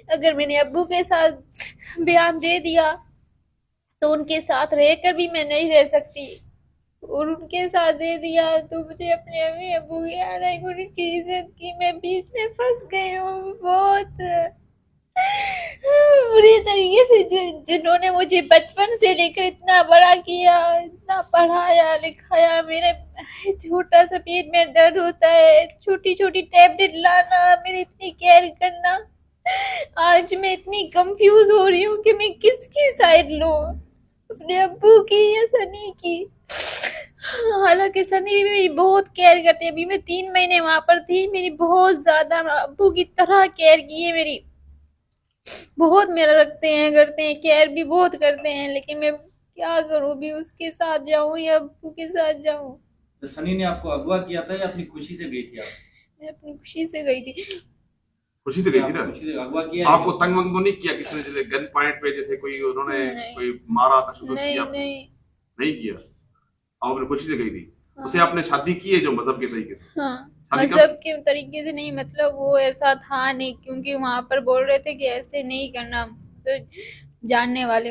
अगर मैंने अब्बू के साथ बयान दे दिया तो उनके साथ रहकर भी मैं नहीं रह सकती, और उनके साथ दे दिया तो मुझे अपने अम्मी अब्बू की याद आई, उनकी इज्जत की मैं बीच में फंस गई हूँ बहुत बुरी तरीके से। जिन्होंने मुझे बचपन से लेकर इतना बड़ा किया, इतना पढ़ाया लिखाया, मेरे छोटा सा पेट में दर्द होता है, छोटी छोटी टैबलेट लाना, मेरी इतनी केयर करना, आज मैं इतनी कंफ्यूज हो रही हूँ कि मैं किसकी साइड लूं, अपने अब्बू की या सनी की। हालांकि सनी भी बहुत केयर करते हैं, अभी मैं 3 महीने वहां पर थी, मेरी बहुत ज्यादा अब्बू की तरह केयर की है मेरी, बहुत मेरा रखते हैं, करते हैं, केयर भी बहुत करते हैं, लेकिन मैं क्या करूं, भी उसके साथ जाऊं या अब्बू के साथ जाऊं। तो सनी ने आपको अगवा किया था या अपनी खुशी से गई थी आप? मैं अपनी खुशी से गई थी। खुशी से गई थी ना? खुशी से अगवा किया है आपको क्या तंग वंग तो नहीं किया किसी ने, जैसे गन पॉइंट पे जैसे कोई उन्होंने नहीं कोई मारा तशद्दुद नहीं किया? नहीं। नहीं किया। आप अपनी खुशी से गई थी। हाँ उसे आपने शादी की है जो मजहब के तरीके से? हाँ। शादी मजहब कब? के तरीके से नहीं, मतलब वो ऐसा था नहीं, क्योंकि वहां पर बोल रहे थे कि ऐसे नहीं करना, तो जानने वाले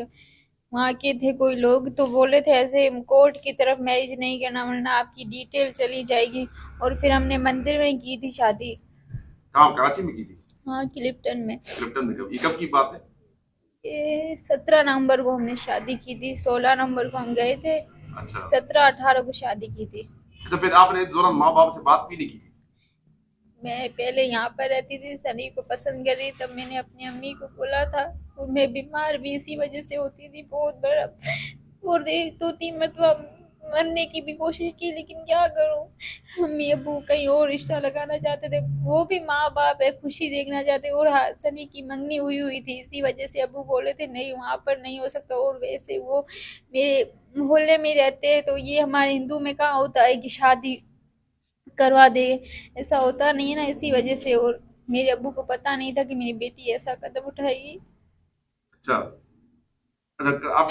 वहाँ के थे कोई लोग, तो बोले थे ऐसे कोर्ट की तरफ मैरिज नहीं करना वरना आपकी डिटेल चली जाएगी, और फिर हमने मंदिर में की थी शादी। कहाँ, कराची में की थी? हाँ, क्लिफ्टन में। क्लिफ्टन में? कब, ये कब की बात है? ये 17 नवंबर को हमने शादी की थी, 16 नवंबर को हम गए थे, अच्छा। 17-18 को शादी की थी। तो फिर आपने इस दौरान माँ बाप से बात भी नहीं की थी? मैं पहले यहाँ पर रहती थी, सनी को पसंद कर रही, तब मैंने अपनी अम्मी को बोला था, और मैं बीमार भी इसी वजह से होती थी बहुत बड़ा, और एक दो तीन मतलब मरने की भी कोशिश की, लेकिन क्या करूं, अम्मी अब्बू कहीं और रिश्ता लगाना चाहते थे, वो भी माँ बाप है, खुशी देखना चाहते, और हाँ, सनी की मंगनी हुई हुई थी, इसी वजह से अब्बू बोले थे नहीं वहां पर नहीं हो सकता, और वैसे वो मेरे मोहल्ले में रहते हैं, तो ये हमारे हिंदू में कहाँ होता है कि शादी करवा दे, ऐसा होता नहीं है ना, इसी वजह से, और मेरे अब्बू को पता नहीं था कि मेरी बेटी ऐसा कदम उठाएगी। अच्छा। अच्छा, आप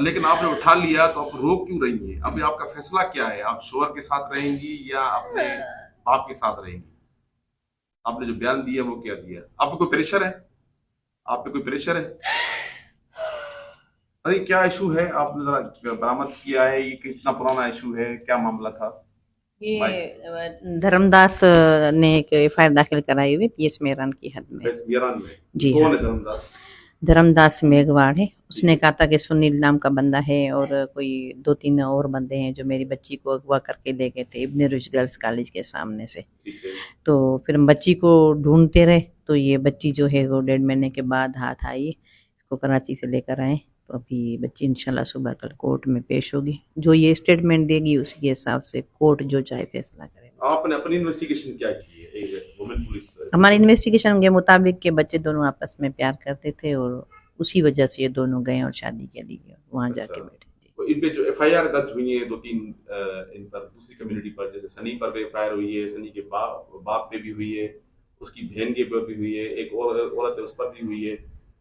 लेकिन आपने उठा लिया तो आप रोक क्यों रही हैं? अभी आपका फैसला क्या है? आप शोहर के साथ रहेंगी या अपने बाप के साथ रहेंगी? आपने जो बयान दिया वो क्या दिया? आपको कोई प्रेशर है? आप पे कोई प्रेशर है? अरे क्या इशू है? आपने जरा बरामद किया है, ये कितना पुराना इशू है, क्या मामला था? भाई, ये धर्मदास ने एक एफआईआर दाखिल कराई हुई पीएस मेरन की हद में। बस मीरान में? जी कौन हाँ, है धर्मदास? धर्मदास मेघवाड़ है। उसने कहा था कि सुनील नाम का बंदा है और कोई 2-3 और बंदे हैं जो मेरी बच्ची को अगवा करके ले गए थे इब्ने रुशद गर्ल्स कॉलेज के सामने से। ठीक है। तो फिर हम बच्ची को ढूंढते रहे, तो ये बच्ची जो है वो 1.5 महीने के बाद हाथ आई। इसको कराची से लेकर आए, तो अभी बच्ची इंशाल्लाह सुबह कल कोर्ट में पेश होगी। जो ये स्टेटमेंट देगी उसी के हिसाब से कोर्ट जो चाहे फैसला करे। आपने अपनी इन्वेस्टिगेशन क्या की है एक वुमेन पुलिस? हमारी इन्वेस्टिगेशन के मुताबिक के बच्चे दोनों आपस में प्यार करते थे और उसी वजह से ये दोनों गए और शादी के लिए वहाँ अच्छा। जाके बैठे। तो इन पे जो एफआईआर दर्ज हुई है दो तीन इन पर दूसरी कम्युनिटी पर, जैसे सनी पर भी एफआईआर हुई है, सनी के बाप पे भी हुई है, उसकी बहन के पर भी हुई है, एक और औरत है उस पर भी हुई है,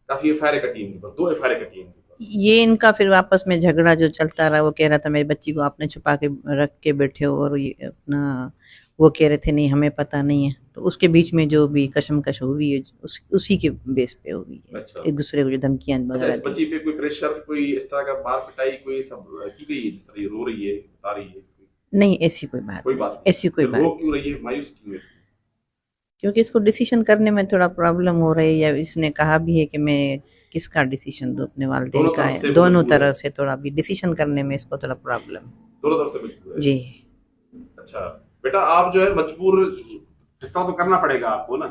काफी एफआईआर कटी इनके पर, 2 एफआईआर कटी इनके पर। ये इनका फिर आपस में झगड़ा जो चलता रहा, वो कह रहा था मेरी बच्ची को आपने छुपा के रख के बैठे हो, और ये अपना वो कह रहे थे नहीं हमें पता नहीं है। तो उसके बीच में जो भी कशमकश हुई है उसी के बेस पे हुई है। अच्छा। एक दूसरे को जो धमकियां अच्छा, वगैरह इस दी। बच्ची पे कोई प्रेशर, कोई इस तरह का मार पिटाई कोई सब की गई है जिस तरह ये रो रही है, बता रही है? नहीं ऐसी कोई बात कोई नहीं, बात नहीं। ऐसी कोई फिर बात रो नहीं। क्यों रही है, मायूस क्यों है? क्योंकि इसको डिसीजन करने में थोड़ा प्रॉब्लम हो रही है, या इसने कहा भी है कि मैं किसका डिसीजन दूं, अपने वालिदैन दोनों का तरफ से है, वो दोनों मजबूर है? तरह से थोड़ा भी डिसीजन करने में इसको थोड़ा प्रॉब्लम। दोनों तरफ से मजबूर है? जी। अच्छा बेटा, आप जो है मजबूर, फैसला तो करना पड़ेगा आपको ना,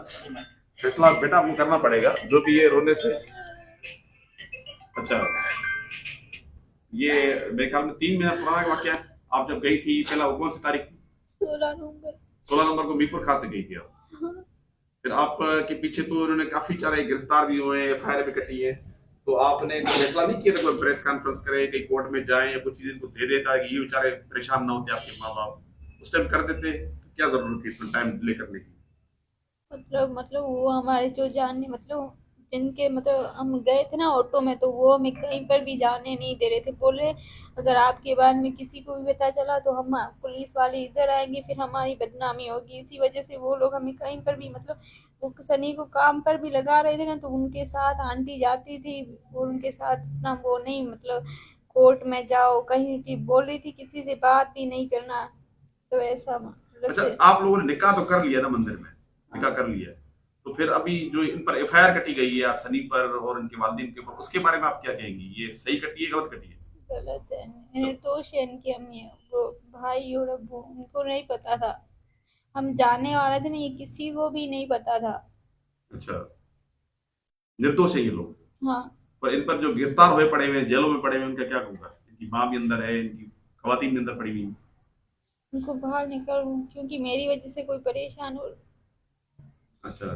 फैसला बेटा आपको करना पड़ेगा जो भी है रोने से। अच्छा, ये मेरे ख्याल में 3 महीना पुराना वाकया है। आप जब गई थी पहला, वो कौन सी तारीख थी? 16 नवंबर। 16 नंबर को मीरपुर खां से गई थी आप। हाँ। फिर आप के पीछे तो उन्होंने काफी सारे गिरफ्तार भी हुए, एफआईआर भी कटी है, तो आपने कोई फैसला नहीं किया था, कोई प्रेस कॉन्फ्रेंस करे, कहीं कोर्ट में जाए या कुछ चीज इनको दे देता कि ये बेचारे परेशान ना होते आपके माँ बाप, उस टाइम कर देते? क्या जरूरत थी इतना टाइम डिले करने की? मतलब वो हमारे जो जानने, मतलब जिनके, मतलब हम गए थे ना ऑटो में, तो वो हमें कहीं पर भी जाने नहीं दे रहे थे, बोल रहे अगर आपके बारे में किसी को भी पता चला तो हम पुलिस वाले इधर आएंगे, फिर हमारी बदनामी होगी, इसी वजह से वो लोग हमें कहीं पर भी, मतलब वो सनी को काम पर भी लगा रहे थे ना, तो उनके साथ आंटी जाती थी और उनके साथ ना वो नहीं, मतलब कोर्ट में जाओ कहीं की बोल रही थी, किसी से बात भी नहीं करना, तो ऐसा मतलब अच्छा, से। आप लोगों ने निकाह तो कर लिया ना मंदिर में, निकाह कर लिया है, तो फिर अभी जो इन पर एफआईआर कटी गई है आप सनी पर और इनके वालिदैन के ऊपर, उसके बारे में आप क्या कहेंगी? ये सही कटी है, गलत कटी है? गलत है, निर्दोष है इनकी अम्मी, वो भाई और अब्बू, उनको नहीं पता था, हम जाने वाले थे ना, ये किसी को भी नहीं पता था। अच्छा, निर्दोष है ये लोग, हाँ, पर इन पर जो गिरफ्तार हुए पड़े हुए हैं, जेलों में पड़े हुए हैं, उनका क्या होगा? इनकी माँ भी अंदर है, इनकी खवातीन भी अंदर पड़ी हुई हैं। उनको बाहर निकालूं क्योंकि मेरी वजह से कोई परेशान हो। अच्छा,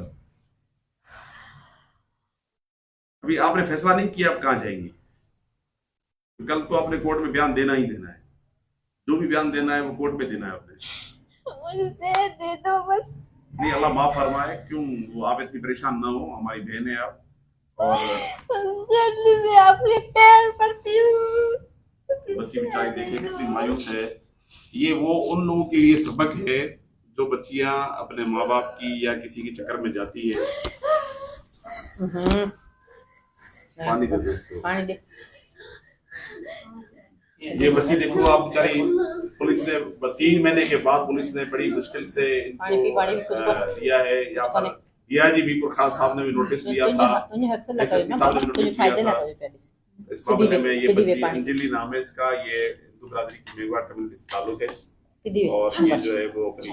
अभी आपने फैसला नहीं किया आप कहाँ जाएंगी? कल तो आपने कोर्ट में बयान देना ही देना है, जो भी बयान देना है वो कोर्ट में देना है आपने। मुझे दे दो बस। नहीं, अल्लाह माफ फरमाए, क्यों वो आप इतनी परेशान ना हो, हमारी बहन है आप, और गली में आपके पैर पड़ती हूँ। बच्ची बेचारी देखिए कितनी मायूस है। ये वो उन लोगों के लिए सबक है जो बच्चियां अपने माँ बाप की या किसी के चक्कर में जाती है। पानी दे दो इसको। पानी दे। ये बच्ची देखो आप बेचारी, पुलिस ने 3 महीने के बाद पुलिस ने बड़ी मुश्किल से इनको दिया है। यहाँ पर डीआईजी बीपुर खान साहब ने भी नोटिस दिया था, एसएसपी साहब ने भी नोटिस दिया था इस मामले में। ये बच्ची अंजलि नाम है इसका, ये हिंदू बरादरी की मेघवाड़ कम्युनिटी से ताल्लुक है, और ये जो है वो अपनी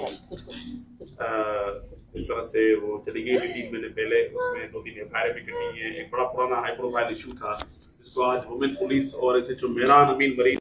इस तरह से वो चली गई थी 3 महीने पहले। उसमें 2-3 एफआईआर भी कटी है। एक बड़ा पुराना हाई प्रोफाइल इशू था जिसको आज वुमेन पुलिस और एसएचओ मेहरान अमीन मरीज